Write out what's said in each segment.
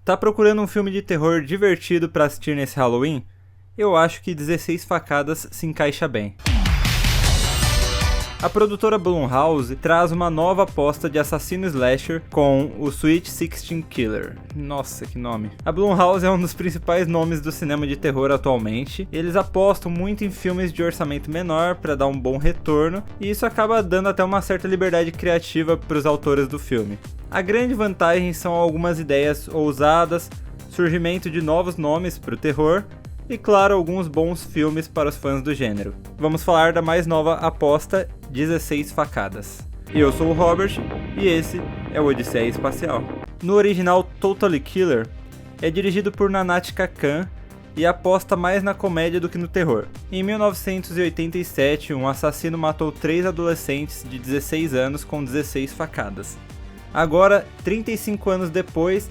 Tá procurando um filme de terror divertido pra assistir nesse Halloween? Eu acho que 16 Facadas se encaixa bem. A produtora Blumhouse traz uma nova aposta de assassino slasher com o Sweet 16 Killer. Nossa, que nome. A Blumhouse é um dos principais nomes do cinema de terror atualmente. Eles apostam muito em filmes de orçamento menor para dar um bom retorno, e isso acaba dando até uma certa liberdade criativa para os autores do filme. A grande vantagem são algumas ideias ousadas, surgimento de novos nomes para o terror, e claro, alguns bons filmes para os fãs do gênero. Vamos falar da mais nova aposta, 16 Facadas. Eu sou o Robert, e esse é o Odisseia Espacial. No original Totally Killer, é dirigido por Nahnatchka Khan e aposta mais na comédia do que no terror. Em 1987, um assassino matou 3 adolescentes de 16 anos com 16 facadas. Agora, 35 anos depois,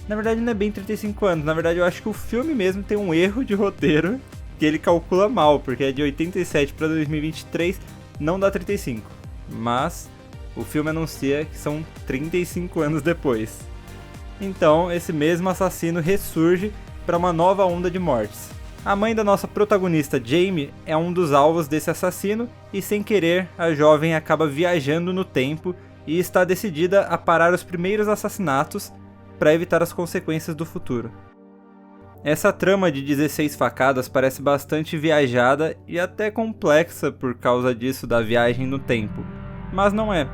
na verdade não é bem 35 anos, na verdade eu acho que o filme mesmo tem um erro de roteiro que ele calcula mal, porque é de 87 para 2023, não dá 35. Mas o filme anuncia que são 35 anos depois. Então esse mesmo assassino ressurge para uma nova onda de mortes. A mãe da nossa protagonista, Jamie, é um dos alvos desse assassino e sem querer a jovem acaba viajando no tempo e está decidida a parar os primeiros assassinatos para evitar as consequências do futuro. Essa trama de 16 facadas parece bastante viajada e até complexa por causa disso da viagem no tempo, mas não é.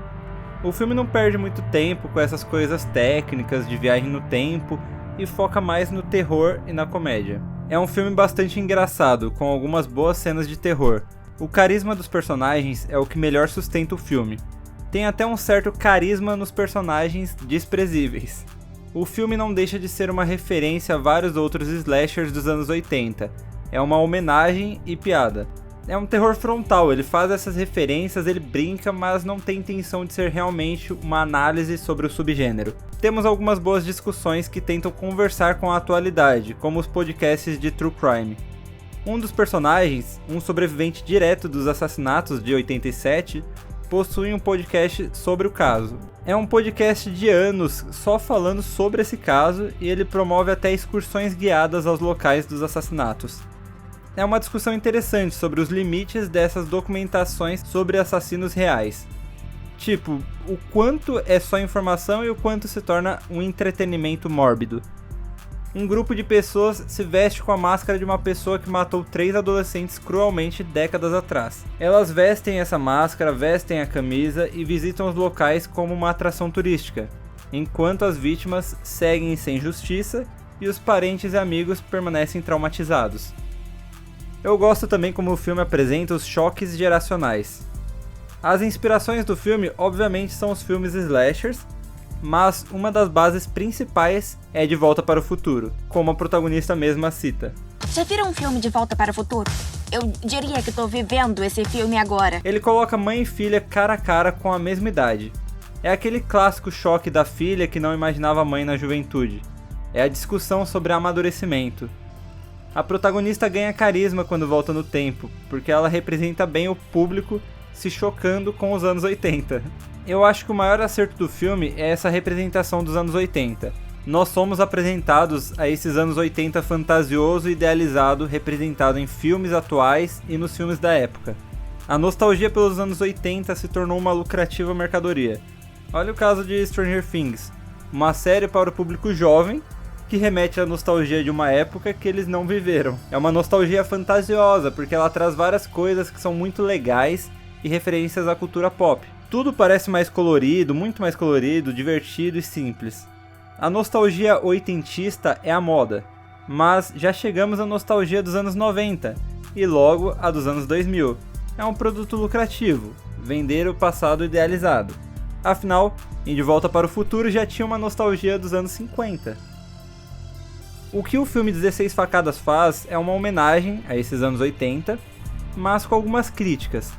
O filme não perde muito tempo com essas coisas técnicas de viagem no tempo e foca mais no terror e na comédia. É um filme bastante engraçado, com algumas boas cenas de terror. O carisma dos personagens é o que melhor sustenta o filme. Tem até um certo carisma nos personagens desprezíveis. O filme não deixa de ser uma referência a vários outros slashers dos anos 80. É uma homenagem e piada. É um terror frontal, ele faz essas referências, ele brinca, mas não tem intenção de ser realmente uma análise sobre o subgênero. Temos algumas boas discussões que tentam conversar com a atualidade, como os podcasts de True Crime. Um dos personagens, um sobrevivente direto dos assassinatos de 87, possui um podcast sobre o caso. É um podcast de anos só falando sobre esse caso e ele promove até excursões guiadas aos locais dos assassinatos. É uma discussão interessante sobre os limites dessas documentações sobre assassinos reais. Tipo, o quanto é só informação e o quanto se torna um entretenimento mórbido. Um grupo de pessoas se veste com a máscara de uma pessoa que matou 3 adolescentes cruelmente décadas atrás. Elas vestem essa máscara, vestem a camisa e visitam os locais como uma atração turística, enquanto as vítimas seguem sem justiça e os parentes e amigos permanecem traumatizados. Eu gosto também como o filme apresenta os choques geracionais. As inspirações do filme obviamente são os filmes slashers, mas uma das bases principais é De Volta para o Futuro, como a protagonista mesma cita. Já viram um filme De Volta para o Futuro? Eu diria que estou vivendo esse filme agora. Ele coloca mãe e filha cara a cara com a mesma idade. É aquele clássico choque da filha que não imaginava a mãe na juventude. É a discussão sobre amadurecimento. A protagonista ganha carisma quando volta no tempo, porque ela representa bem o público se chocando com os anos 80. Eu acho que o maior acerto do filme é essa representação dos anos 80. Nós somos apresentados a esses anos 80 fantasioso e idealizado representado em filmes atuais e nos filmes da época. A nostalgia pelos anos 80 se tornou uma lucrativa mercadoria. Olha o caso de Stranger Things, uma série para o público jovem que remete à nostalgia de uma época que eles não viveram. É uma nostalgia fantasiosa porque ela traz várias coisas que são muito legais e referências à cultura pop. Tudo parece mais colorido, muito mais colorido, divertido e simples. A nostalgia oitentista é a moda, mas já chegamos à nostalgia dos anos 90 e logo a dos anos 2000. É um produto lucrativo, vender o passado idealizado. Afinal, em De Volta para o Futuro já tinha uma nostalgia dos anos 50. O que o filme 16 Facadas faz é uma homenagem a esses anos 80, mas com algumas críticas.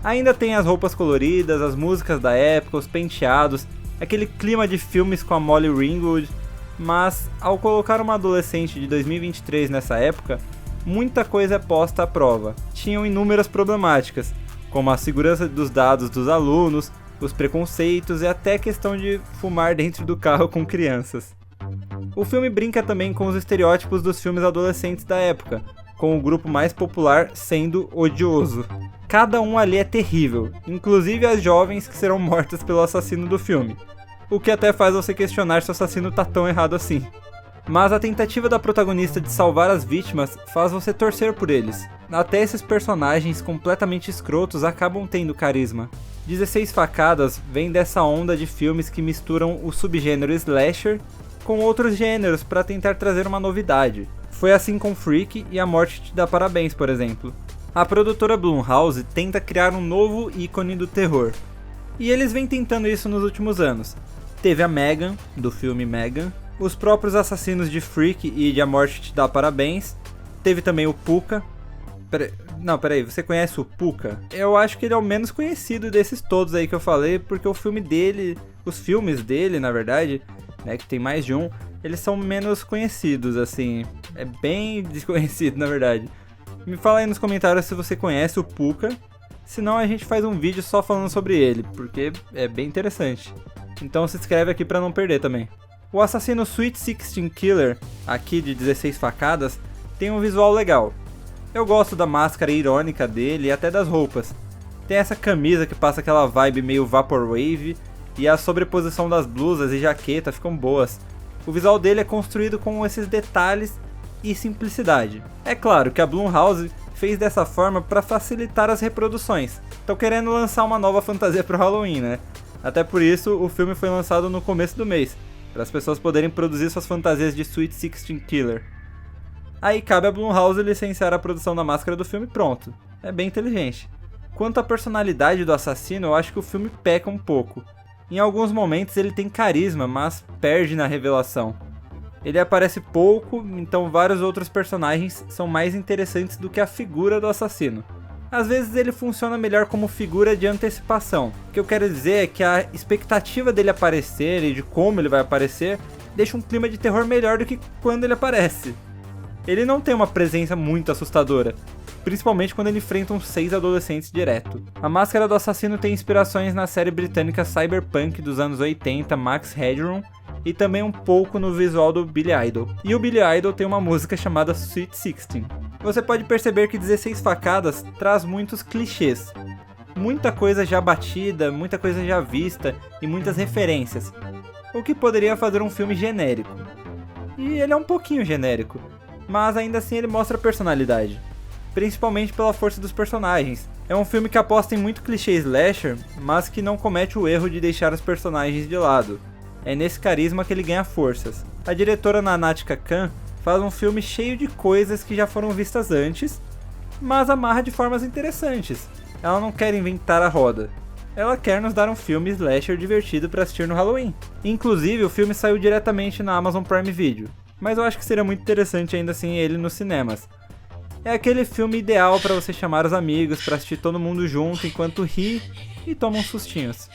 Ainda tem as roupas coloridas, as músicas da época, os penteados, aquele clima de filmes com a Molly Ringwald, mas ao colocar uma adolescente de 2023 nessa época, muita coisa é posta à prova. Tinham inúmeras problemáticas, como a segurança dos dados dos alunos, os preconceitos e até a questão de fumar dentro do carro com crianças. O filme brinca também com os estereótipos dos filmes adolescentes da época, com o grupo mais popular sendo odioso. Cada um ali é terrível, inclusive as jovens que serão mortas pelo assassino do filme, o que até faz você questionar se o assassino tá tão errado assim. Mas a tentativa da protagonista de salvar as vítimas faz você torcer por eles. Até esses personagens completamente escrotos acabam tendo carisma. 16 Facadas vem dessa onda de filmes que misturam o subgênero slasher com outros gêneros para tentar trazer uma novidade. Foi assim com Freak e A Morte Te Dá Parabéns, por exemplo. A produtora Blumhouse tenta criar um novo ícone do terror. E eles vêm tentando isso nos últimos anos. Teve a Megan, do filme Megan, os próprios assassinos de Freak e de A Morte Te Dá Parabéns. Teve também o Puka. Peraí, você conhece o Puka? Eu acho que ele é o menos conhecido desses todos aí que eu falei, porque os filmes dele, na verdade, né, que tem mais de um, eles são menos conhecidos, assim, é bem desconhecido, na verdade. Me fala aí nos comentários se você conhece o Puka, senão a gente faz um vídeo só falando sobre ele, porque é bem interessante. Então se inscreve aqui pra não perder também. O assassino Sweet 16 Killer, aqui de 16 Facadas, tem um visual legal. Eu gosto da máscara irônica dele e até das roupas. Tem essa camisa que passa aquela vibe meio vaporwave e a sobreposição das blusas e jaqueta ficam boas. O visual dele é construído com esses detalhes e simplicidade. É claro que a Blumhouse fez dessa forma para facilitar as reproduções. Estão querendo lançar uma nova fantasia para o Halloween, né? Até por isso o filme foi lançado no começo do mês, para as pessoas poderem produzir suas fantasias de Sweet 16 Killer. Aí cabe a Blumhouse licenciar a produção da máscara do filme e pronto. É bem inteligente. Quanto à personalidade do assassino, eu acho que o filme peca um pouco. Em alguns momentos ele tem carisma, mas perde na revelação. Ele aparece pouco, então vários outros personagens são mais interessantes do que a figura do assassino. Às vezes ele funciona melhor como figura de antecipação. O que eu quero dizer é que a expectativa dele aparecer e de como ele vai aparecer deixa um clima de terror melhor do que quando ele aparece. Ele não tem uma presença muito assustadora, principalmente quando ele enfrenta 6 adolescentes direto. A máscara do assassino tem inspirações na série britânica Cyberpunk dos anos 80, Max Headroom, e também um pouco no visual do Billy Idol. E o Billy Idol tem uma música chamada Sweet 16. Você pode perceber que 16 Facadas traz muitos clichês. Muita coisa já batida, muita coisa já vista e muitas referências. O que poderia fazer um filme genérico. E ele é um pouquinho genérico, mas ainda assim ele mostra personalidade. Principalmente pela força dos personagens. É um filme que aposta em muito clichê slasher, mas que não comete o erro de deixar os personagens de lado. É nesse carisma que ele ganha forças. A diretora Nahnatchka Khan faz um filme cheio de coisas que já foram vistas antes, mas amarra de formas interessantes. Ela não quer inventar a roda. Ela quer nos dar um filme slasher divertido para assistir no Halloween. Inclusive, o filme saiu diretamente na Amazon Prime Video, mas eu acho que seria muito interessante ainda assim ele nos cinemas. É aquele filme ideal para você chamar os amigos para assistir todo mundo junto enquanto ri e toma uns sustinhos.